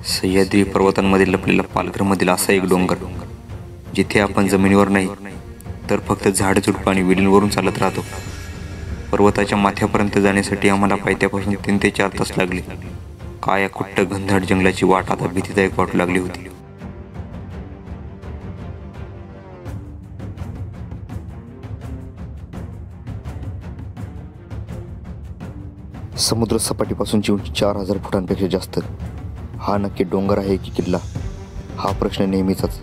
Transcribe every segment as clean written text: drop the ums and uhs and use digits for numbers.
सह्याद्री पर्वतांमध्ये लपलेला पालघरमधील असा एक डोंगर, जिथे आपण जमिनीवर नाही तर फक्त झाडझुडपं आणि विहिरींवरून चालत राहतो. पर्वताच्या माथ्यापर्यंत जाण्यासाठी आम्हाला पायथ्यापासून 3 ते 4 तास लागले. काया कुट्ट घनदाट जंगलाची वाट आता भीतीदायक वाटू लागली होती. समुद्र सपाटीपासूनची उंची 4000 फुटांपेक्षा जास्त. हा नक्की डोंगर आहे की किल्ला, हा प्रश्न नेहमीचाच,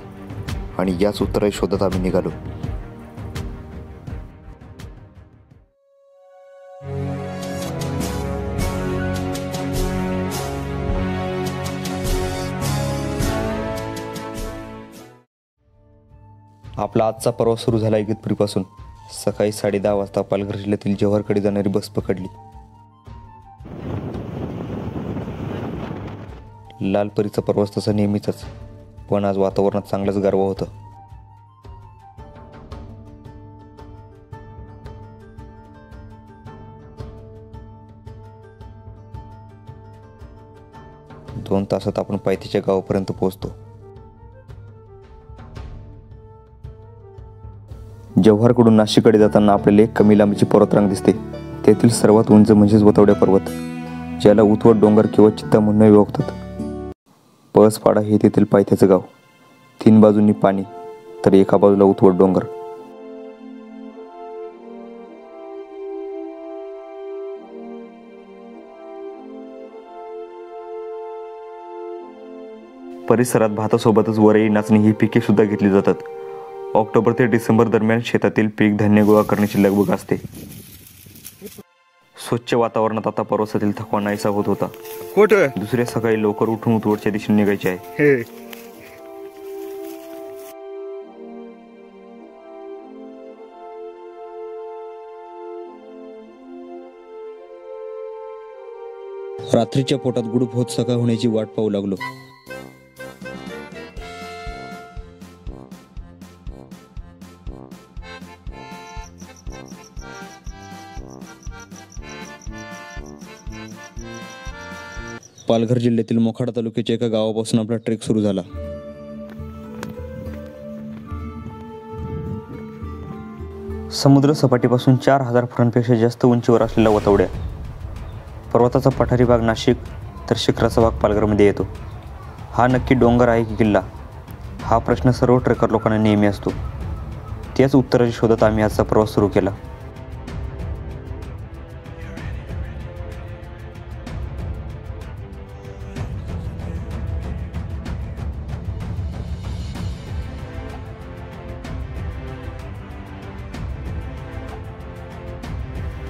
आणि याच उत्तराच्या शोधात आम्ही निघालो. आपला आजचा प्रवास सुरू झाला इगतपुरीपासून. सकाळी 10:30 वाजता पालघर जिल्ह्यातील जव्हारकडे जाणारी बस पकडली. लालपरीचा प्रवास तसा नेहमीचाच, पण आज वातावरणात चांगलाच गारवा होता. दोन तासात आपण पायथ्याच्या गावापर्यंत पोहोचतो. जव्हारकडून नाशिककडे जाताना आपल्याला एक कमी लांबीची पर्वतरांग दिसते. तेथील सर्वात उंच म्हणजेच वतवड्या पर्वत, ज्याला उतवड डोंगर किंवा चित्ता म्हणून ओळखतात. पळसपाडा हे तेथील पायथ्याचं गाव. 3 बाजूंनी पाणी, तर एका बाजूला उतवड डोंगर. परिसरात भातासोबतच वरई, नाचणी ही पिके सुद्धा घेतली जातात. ऑक्टोबर ते डिसेंबर दरम्यान शेतातील पीक धान्य गोळा करण्याची लगबग असते. स्वच्छ वातावरणात आता प्रवासातील थकवा नाहीसा होत होता. दुसऱ्या सकाळी लवकर उठून उतवडच्या दिशेने निघायचे आहे. रात्रीच्या पोटात गुडूप होत सकाळ होण्याची वाट पाहू लागलो. पालघर जिल्ह्यातील मोखाडा तालुक्याच्या एका गावापासून आपला ट्रेक सुरू झाला. समुद्र सपाटीपासून 4000 फुटांपेक्षा जास्त उंचीवर असलेल्या वतवड्या. पर्वताचा पठारी भाग नाशिक, तर शिखराचा भाग पालघरमध्ये येतो. हा नक्की डोंगर आहे की किल्ला, हा प्रश्न सर्व ट्रेकर लोकांना नेहमी असतो. त्याच उत्तराच्या शोधात आम्ही आजचा प्रवास सुरू केला.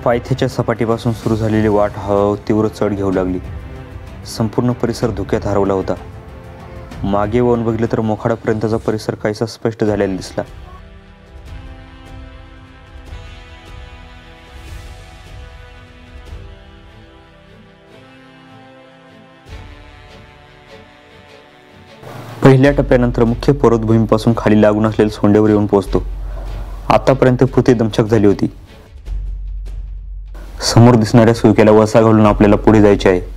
पायथ्याच्या सपाटीपासून सुरू झालेली वाट हळूहळू तीव्र चढ घेऊ लागली. संपूर्ण परिसर धुक्यात हरवला होता. मागे वळून बघितलं तर मोखाडापर्यंतचा परिसर काहीसा स्पष्ट झालेला दिसला. पहिल्या टप्प्यानंतर मुख्य पर्वतभूमीपासून खाली लागून असलेल्या सोंड्यावर येऊन पोहोचतो. आतापर्यंत पृथ्वी दमछाक झाली होती. समोर दिसणाऱ्या सुळक्याला वळसा घालून आपल्याला पुढे जायचे आहे.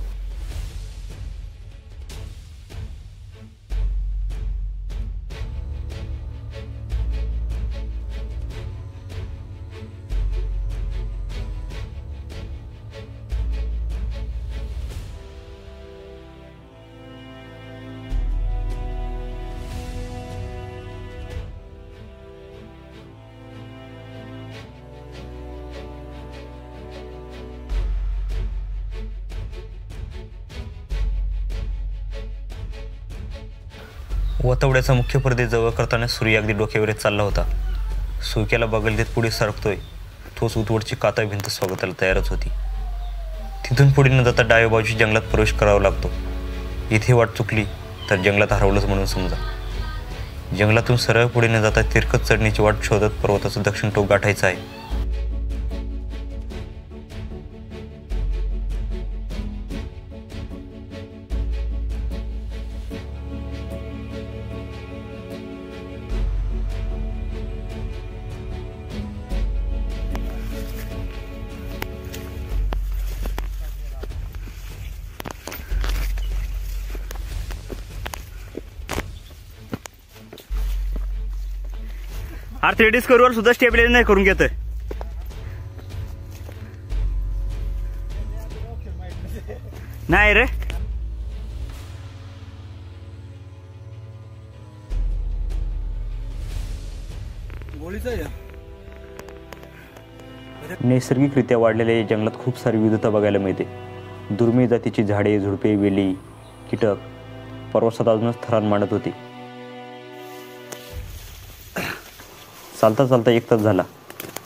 वतवड्याचा मुख्य पर्दे जवळ करताना सूर्य अगदी डोक्यावर चालला होता. सुळक्याला बगल देत पुढे सरकतोय तोच उतवडची काता भिंत स्वागताला तयारच होती. तिथून पुढे न जाता डाव्या बाजूची जंगलात प्रवेश करावा लागतो. इथे वाट चुकली तर जंगलात हरवलंच म्हणून समजा. जंगलातून सरळ पुढे न जाता तिरकत चढण्याची वाट शोधत पर्वताचं दक्षिण टोक गाठायचं आहे. अरे 3D स्क्वेअरवर सुद्धा स्टेबिलायझर नाही करून घेत. नाही रे, नैसर्गिकरित्या वाढलेल्या या जंगलात खूप सारी विविधता बघायला मिळते. दुर्मिळ जातीची झाडे, झुडपे, वेली, कीटक प्रवासात अजूनच थरार मांडत होते. चालता चालता 1 तास झाला,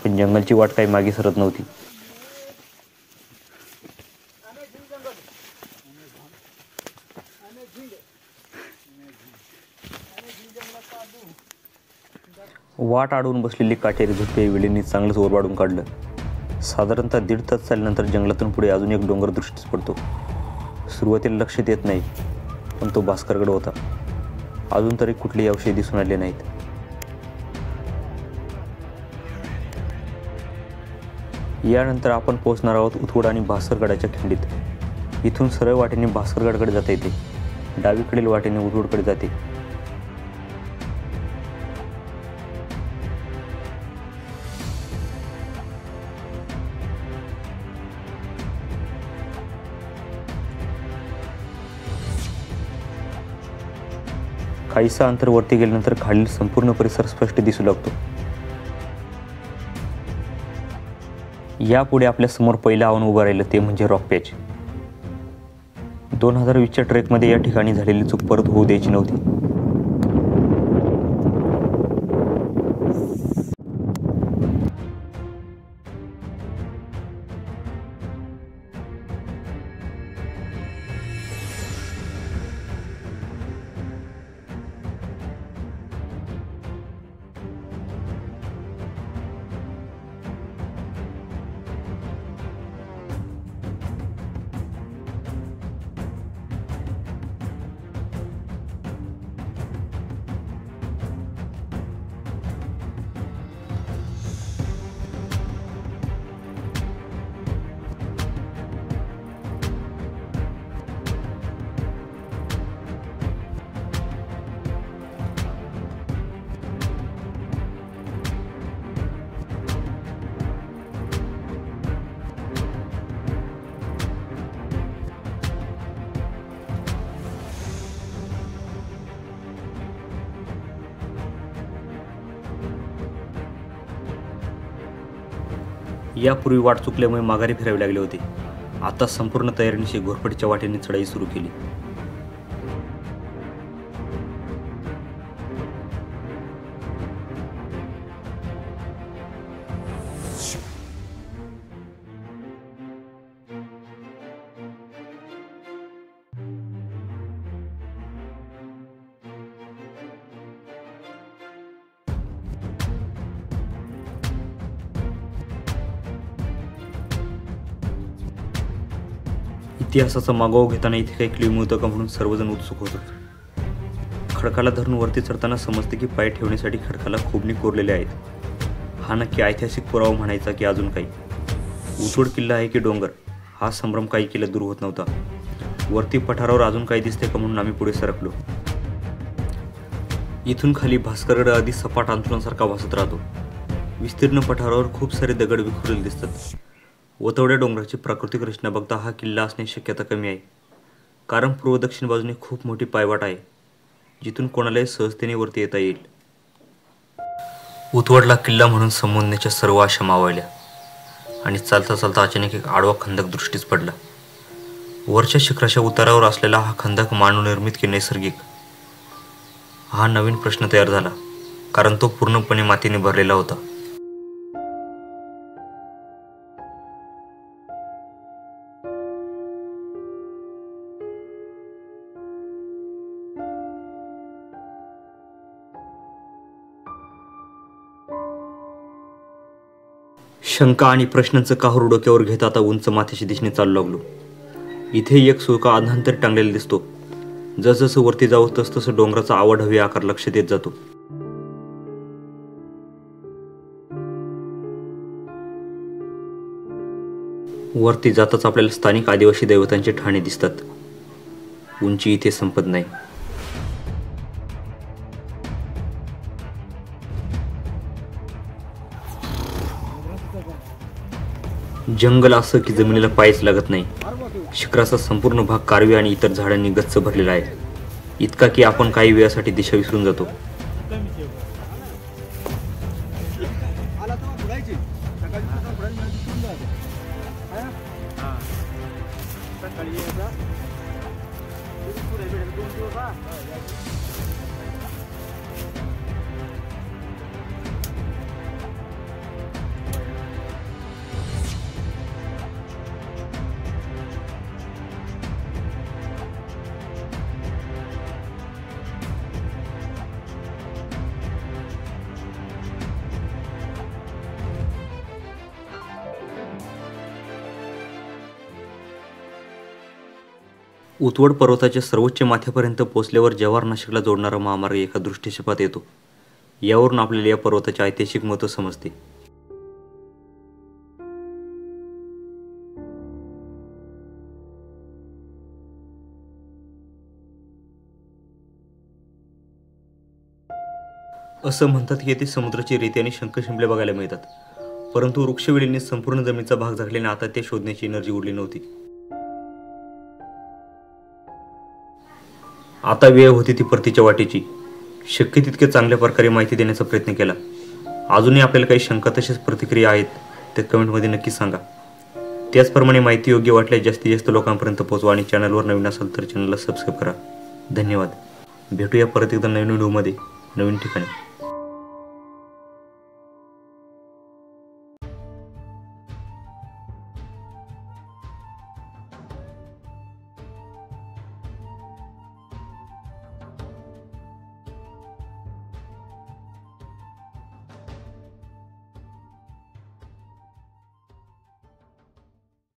पण जंगलची वाट काही मागे सरत नव्हती. वाट अडवून बसलेली काटेरी झुडपे वेळींनी चांगलंच ओरबाडून काढलं. साधारणतः 1.5 तास चालल्यानंतर जंगलातून पुढे अजून एक डोंगर दृष्टीस पडतो. सुरुवातीला लक्षात येत नाही, पण तो भास्करगड होता. अजून तरी कुठलेही अवशेष दिसून आले नाहीत. यानंतर आपण पोहोचणार आहोत उतवड आणि भास्करगडाच्या खिंडीत. इथून सरळ वाटेने भास्करगडाकडे जाता येते. डावीकडील वाटेने उतवडकडे जाते. काहीसा अंतर वरती गेल्यानंतर खालील संपूर्ण परिसर स्पष्ट दिसू लागतो. यापुढे आपल्या समोर पहिलं आव्हान उभं राहिलं ते म्हणजे रॉक पॅच. 2020च्या ट्रेकमध्ये या ठिकाणी झालेली चूक परत होऊ द्यायची नव्हती. यापूर्वी वाट चुकल्यामुळे माघारी फिरावे लागले होते. आता संपूर्ण तयारीनिशी घोरपडीच्या वाटेने चढाई सुरू केली. इतिहासाचा मागोवा घेताना इथे काही क्ल्यू मिळतं का म्हणून सर्वजण उत्सुक होतात. खडकाला धरून वरती चढताना समजते की पाय ठेवण्यासाठी खडकाला खोबणी कोरलेले आहेत. हा नक्की ऐतिहासिक पुरावा म्हणायचा की अजून काही? उतवड किल्ला आहे की डोंगर, हा संभ्रम काही केला दूर होत नव्हता. वरती पठारावर अजून काही दिसते का म्हणून आम्ही पुढे सरकलो. इथून खाली भास्करगड आधी सपाट अंतुरांसारखा भासत राहतो. विस्तीर्ण पठारावर खूप सारे दगड विखुरलेले दिसतात. वतवड्या डोंगराची प्राकृतिक रचना बघता हा किल्ला असण्याची शक्यता कमी आहे, कारण पूर्व दक्षिण बाजूने खूप मोठी पायवाट आहे जिथून कोणालाही सहजतेने वरती येता येईल. उतवडला किल्ला म्हणून संबोधण्याच्या सर्व आशा मावळल्या आणि चालता चालता अचानक एक आडवा खंदक दृष्टीस पडला. वरच्या शिखराच्या उतारावर असलेला हा खंदक मानवनिर्मित की नैसर्गिक? हा नवीन प्रश्न तयार झाला, कारण तो पूर्णपणे मातीने भरलेला होता. शंका आणि प्रश्नांचं काहूर डोक्यावर घेत आता उंच माथ्याच्या दिशेने चालू लागलो. इथे एक सुळका अधांतर टांगलेला दिसतो. जसजसं वरती जाऊ तसतसं डोंगराचा आवडहवी आकार लक्षात येत जातो. वरती जाताच आपल्याला स्थानिक आदिवासी दैवतांचे ठाणे दिसतात. उंची इथे संपत नाही. जंगल असं की जमिनीला पायच लागत नाही. शिखराचा संपूर्ण भाग कारवी आणि इतर झाडांनी गच्च भरलेला आहे, इतका की आपण काही वेळासाठी दिशा विसरून जातो. उतवड पर्वताच्या सर्वोच्च माथ्यापर्यंत पोहोचल्यावर जव्हार नाशिकला जोडणारा महामार्ग एका दृष्टिक्षेपात येतो. यावरून आपल्याला या पर्वताचे ऐतिहासिक महत्त्व समजते. असं म्हणतात की येथे समुद्राची रेती आणि शंख शिंपले बघायला मिळतात, परंतु वृक्षवेलींनी संपूर्ण जमिनीचा भाग झाकल्याने आता ते शोधण्याची एनर्जी उरली नव्हती. आता वेळ होती ती परतीच्या वाटेची. शक्य तितके चांगल्या प्रकारे माहिती देण्याचा प्रयत्न केला. अजूनही आपल्याला काही शंका तसेच प्रतिक्रिया आहेत ते कमेंटमध्ये नक्की सांगा. त्याचप्रमाणे माहिती योग्य वाटल्यास जास्तीत जास्त लोकांपर्यंत पोहोचवा आणि चॅनलवर नवीन असाल तर चॅनलला सबस्क्राईब करा. धन्यवाद. भेटूया परत एकदा नवीन व्हिडिओमध्ये नवीन ठिकाणी.